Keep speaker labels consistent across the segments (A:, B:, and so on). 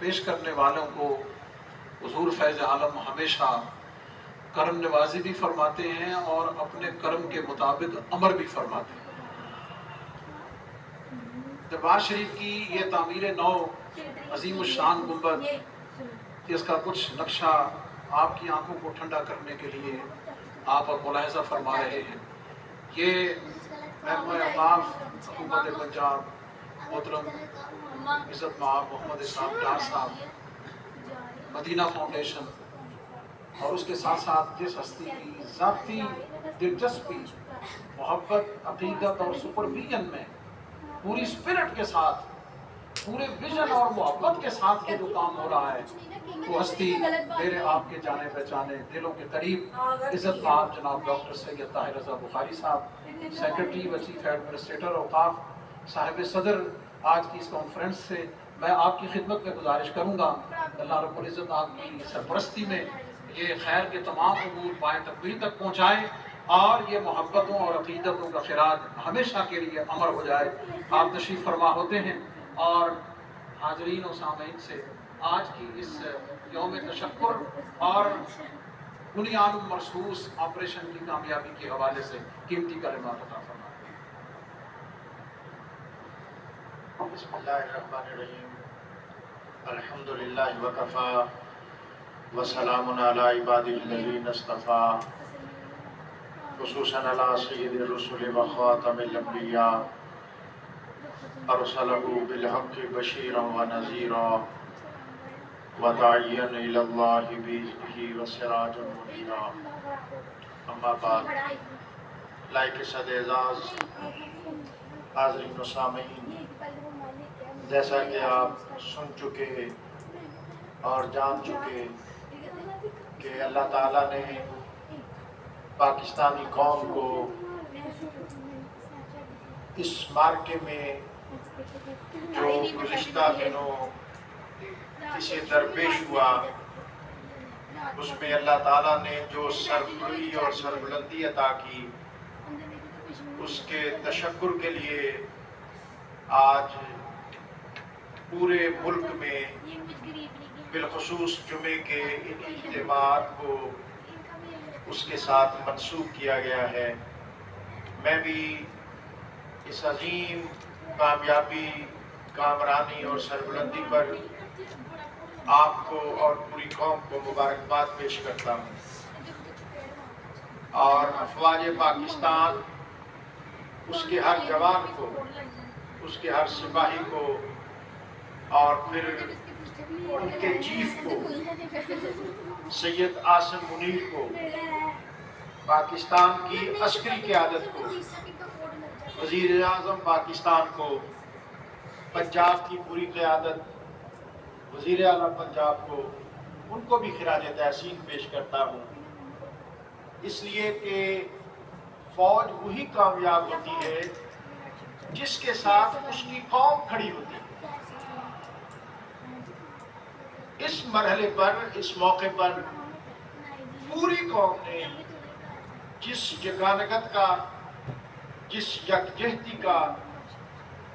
A: پیش کرنے والوں کو حضور فیض عالم ہمیشہ کرم نوازی بھی فرماتے ہیں اور اپنے کرم کے مطابق امر بھی فرماتے ہیں۔ دربار شریف کی یہ تعمیر نو عظیم الشان گنبد، اس کا کچھ نقشہ آپ کی آنکھوں کو ٹھنڈا کرنے کے لیے آپ ملاحظہ فرما رہے ہیں۔ یہ محکمہ اوقاف حکومت پنجاب محترم عزت مآب محمد اسحاق ڈار صاحب، مدینہ فاؤنڈیشن، اور اس کے ساتھ ساتھ جس ہستی کی ذاتی دلچسپی، محبت، عقیدت اور سپرویژن میں پوری اسپرٹ کے ساتھ، پورے ویژن اور محبت کے ساتھ یہ جو کام ہو رہا ہے، وہ ہستی میرے آپ کے جانے پہچانے دلوں کے قریب عزت مآب جناب ڈاکٹر سید طاہر رضا بخاری صاحب، سیکرٹری و چیف ایڈمنسٹریٹر اوقاف، صاحب صدر آج کی اس کانفرنس سے میں آپ کی خدمت میں گزارش کروں گا اللہ رب العزت آپ کی سرپرستی میں یہ خیر کے تمام امور پائیں تکمیل تک پہنچائیں اور یہ محبتوں اور عقیدتوں کا خراج ہمیشہ کے لیے امر ہو جائے۔ آپ تشریف فرما ہوتے ہیں اور حاضرین و سامعین سے آج کی اس یوم تشکر اور بنیاد مرصوص آپریشن کی کامیابی کے حوالے سے قیمتی کلمات عطا فرمائیں۔
B: بسم اللہ الرحمن الرحیم، الحمدللہ وکفا وسلام علی عبادہ الذین اصطفیٰ، خصوصاً علی سید الرسل و خاتم الانبیاء، ارسلہ بالحق بشیرا و نذیرا وداعیا الی اللہ بإذنہ وسراجا منیرا۔ اما بعد، لائق صد اعزاز حاضرین و سامعین، جیسا کہ آپ سن چکے اور جان چکے کہ اللہ تعالیٰ نے پاکستانی قوم کو اس معرکے میں جو گزشتہ دنوں اسے درپیش ہوا، اس میں اللہ تعالیٰ نے جو سربلندی اور سربلندی عطا کی، اس کے تشکر کے لیے آج پورے ملک میں بالخصوص جمعے کے ان اجتماعات کو اس کے ساتھ منسوب کیا گیا ہے۔ میں بھی اس عظیم کامیابی، کامرانی اور سربلندی پر آپ کو اور پوری قوم کو مبارکباد پیش کرتا ہوں، اور افواج پاکستان، اس کے ہر جوان کو، اس کے ہر سپاہی کو، اور پھر ان کے چیف کو سید عاصم منیر کو، پاکستان کی عسکری قیادت کو، وزیر اعظم پاکستان کو، پنجاب کی پوری قیادت، وزیر اعلیٰ پنجاب کو، ان کو بھی خراج تحسین پیش کرتا ہوں، اس لیے کہ فوج وہی کامیاب ہوتی ہے جس کے ساتھ اس کی قوم کھڑی ہوتی ہے۔ اس مرحلے پر، اس موقع پر پوری قوم نے جس یگانگت کا، جس یکجہتی کا،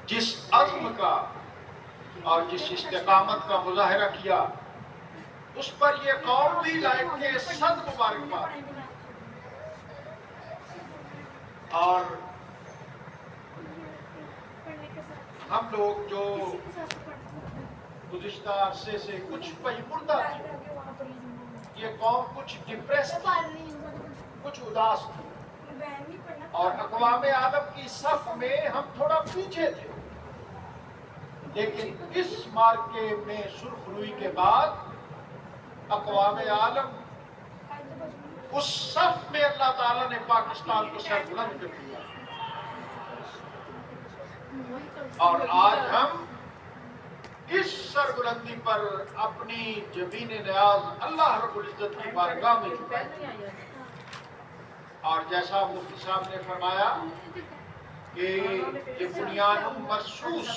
B: جس عزم کا اور جس استقامت کا مظاہرہ کیا، اس پر یہ قوم بھی لائق کے صد مبارکباد۔ اور ہم لوگ جو گزشتہ عرصے سے کچھ پژمردہ تھے، یہ قوم کچھ ڈپریس تھی، کچھ اداس تھی، اور اقوام عالم کی صف میں ہم تھوڑا پیچھے تھے، لیکن اس معرکے میں سرخ روئی کے بعد اقوام عالم اس صف میں اللہ تعالیٰ نے پاکستان کو سربلند کر دیا، اور آج ہم اس سربلندی پر اپنی جبین نیاز اللہ رب العزت کی بارگاہ میں جھکائیں گے۔ اور جیسا مفتی صاحب نے فرمایا کہ یہ بنیاد مرصوص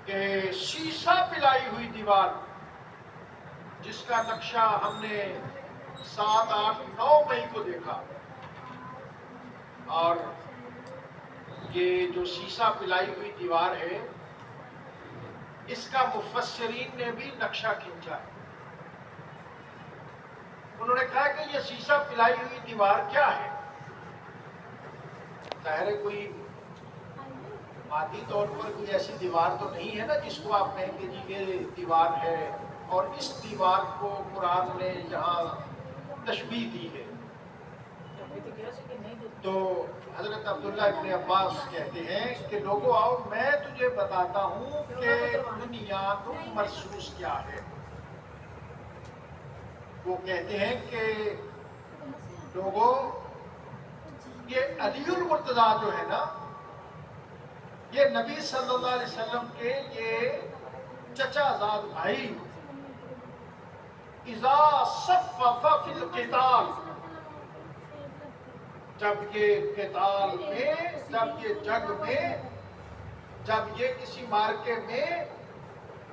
B: کہ شیشہ پلائی ہوئی دیوار، جس کا نقشہ ہم نے 7، 8، 9 مئی کو دیکھا، اور یہ جو شیشہ پلائی ہوئی دیوار ہے، اس کا مفسرین نے بھی نقشہ کھینچا ہے. انہوں نے کہا کہ یہ شیشہ پلائی ہوئی دیوار کیا ہے؟ ظاہر ہے کوئی مادی طور پر کوئی ایسی دیوار تو نہیں ہے نا جس کو آپ کہیں کہ جی یہ دیوار ہے، اور اس دیوار کو قرآن نے یہاں تشبیہ دی ہے. تو حضرت عبداللہ ابن عباس کہتے ہیں کہ لوگوں آؤ میں تجھے بتاتا ہوں کہ دنیا تم محسوس کیا ہے. وہ کہتے ہیں کہ لوگوں یہ علی المرتضیٰ جو ہے نا، یہ نبی صلی اللہ علیہ وسلم کے یہ چچا زاد بھائی اذا صفف فی القتال، جب یہ قتال میں، جب یہ جنگ میں، جب یہ کسی مارکے میں،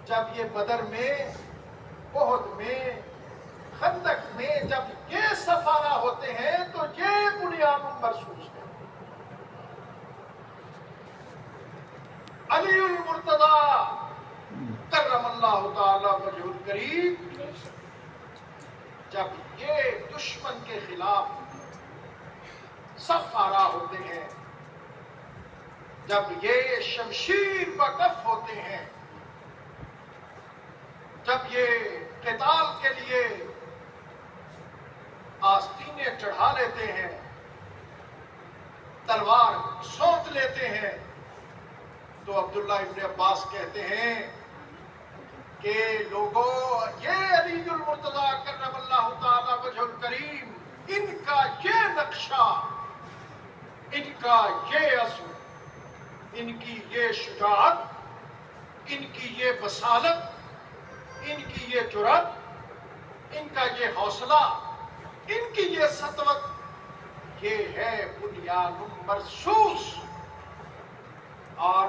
B: جب یہ بدر میں، احد میں، خندق میں جب یہ سفارہ ہوتے ہیں تو یہ بنیاد مرصوص ہے. علی المرتضیٰ کرم اللہ تعالی وجہ الکریم جب یہ دشمن کے خلاف صف آرا ہوتے ہیں، جب یہ شمشیر بکف ہوتے ہیں، جب یہ قتال کے لیے آستینیں چڑھا لیتے ہیں، تلوار سونت لیتے ہیں، تو عبداللہ ابن عباس کہتے ہیں کہ لوگوں یہ علی المرتضیٰ کرم اللہ تعالی وجہ الکریم، ان کا یہ نقشہ، ان کا یہ عزم، ان کی یہ شجاعت، ان کی یہ بصالت، ان کی یہ جرأت، ان کا یہ حوصلہ، ان کی یہ سطوت، یہ ہے بنیاد مرصوص. اور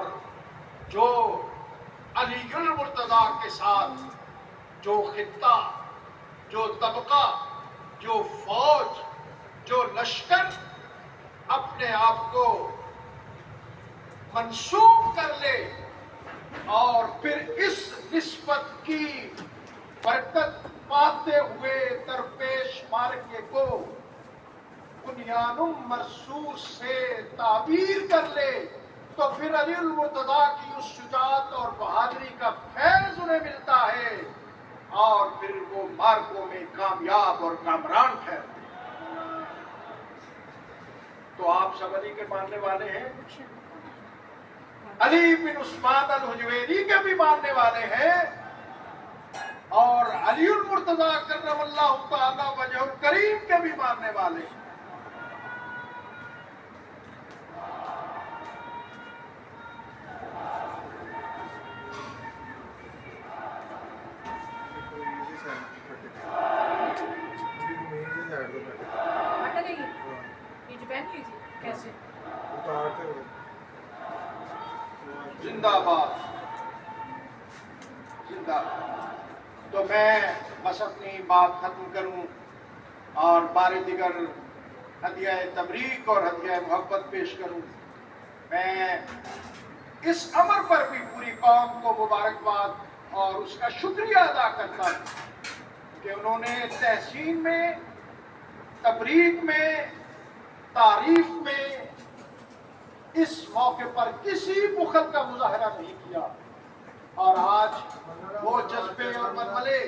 B: جو علی المرتضیٰ کے ساتھ جو خطہ، جو طبقہ، جو فوج، جو لشکر اپنے آپ کو منسوب کر لے اور پھر اس نسبت کی برکت پاتے ہوئے درپیش مارکے کو بنیاد مرصوص سے تعبیر کر لے، تو پھر علی المرتضیٰ کی اس شجاعت اور بہادری کا فیض انہیں ملتا ہے، اور پھر وہ مارکوں میں کامیاب اور کامران ٹھہرتے ہیں. تو آپ سب علی کے ماننے والے ہیں، علی بن عثمان الحجویری کے بھی ماننے والے ہیں، اور علی المرتضیٰ کرم اللہ تعالی وجہ الکریم کے بھی ماننے والے ہیں. زندہ باد، زندہ باد. تو میں بس اپنی بات ختم کروں اور بار دیگر ہدیہ تبریک اور ہدیہ محبت پیش کروں. میں اس امر پر بھی پوری قوم کو مبارکباد اور اس کا شکریہ ادا کرتا ہوں کہ انہوں نے تحسین میں، تبریک میں، تعریف میں اس موقع پر کسی بخل کا مظاہرہ نہیں کیا. اور آج وہ جذبے اور ململے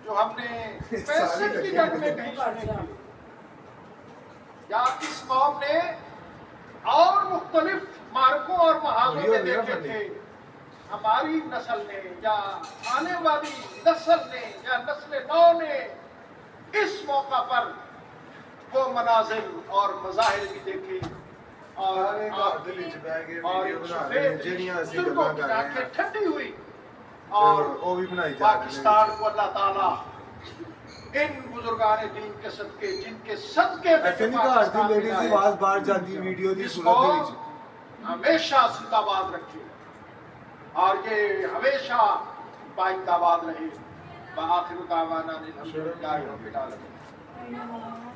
B: جو ہم نے 65 کی جنگ میں کہیں سنے تھے، یا اس قوم نے اور مختلف مارکوں اور محاذوں میں دیکھے تھے، ہماری نسل نے یا آنے والی نسل نے یا نسل نو نے اس موقع پر وہ مناظر اور مظاہر بھی دیکھے، اور ٹھنڈی ہوئی. اور پاکستان کو اللہ تعالیٰ ان بزرگان دین کے صدقے، جن کے صدقے اس کو ہمیشہ زندہ باد رکھے اور یہ ہمیشہ پائندہ باد رہے. بآخر دعوانا الحمدللہ رب العالمین.